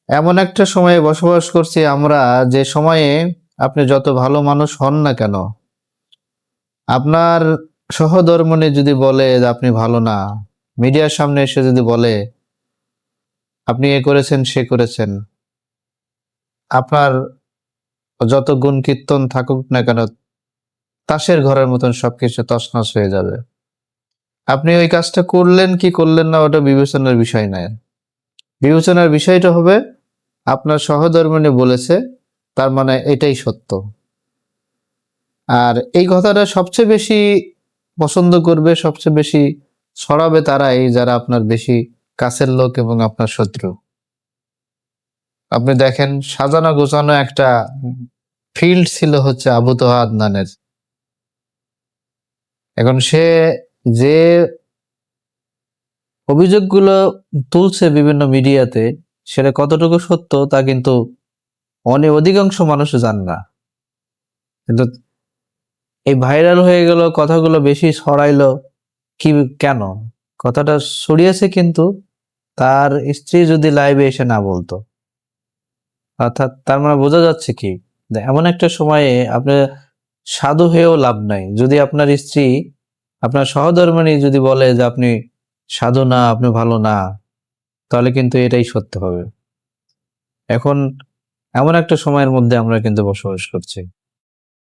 এমন একটা সময়ে বসবাস করছি আমরা, যে সময়ে আপনি যত ভালো মানুষ হন না কেন, আপনার সহধর্মিণী যদি বলে যে আপনি ভালো না, মিডিয়ার সামনে এসে যদি বলে আপনি এ করেছেন সে করেছেন, আপনার যত গুণ কীর্তন থাকুক না কেন, তাসের ঘরের মতন সবকিছু তছনছ হয়ে যাবে। আপনি ওই কাজটা করলেন কি করলেন না, ওটা বিবেচনার বিষয় নয়। বিবেচনার বিষয়টা হবে আপনার সহধর্মিণী বলেছে, তার মানে এটাই সত্য। আর এই কথাটা সবচেয়ে বেশি পছন্দ করবে, সবচেয়ে বেশি ছড়াবে তারাই যারা আপনার বেশি কাছের লোক এবং আপনার শত্রু। আপনি দেখেন, সাজানো গোছানো একটা ফিল্ড ছিল হচ্ছে আবু তোহা আদনানের। এখন সে যে অভিযোগগুলো তুলছে বিভিন্ন মিডিয়াতে, সেটা কতটুকু সত্য তা কিন্তু অধিকাংশ মানুষ জানে না। কিন্তু এই ভাইরাল হয়ে গেল, কথাগুলো বেশি ছড়াইলো কি, কেন কথাটা ছড়িয়েছে? কিন্তু তার স্ত্রী যদি লাইভে এসে না বলতো, অর্থাৎ তার মানে বোঝা যাচ্ছে কি, যে এমন একটা সময়ে আপনি সাধু হয়েও লাভ নাই। যদি আপনার স্ত্রী, আপনার সহধর্মিণী যদি বলে যে আপনি সাধু না, আপনি ভালো না, তাহলে কিন্তু এটাই সত্য হবে। এখন এমন একটা সময়ের মধ্যে আমরা কিন্তু বসবাস করছি।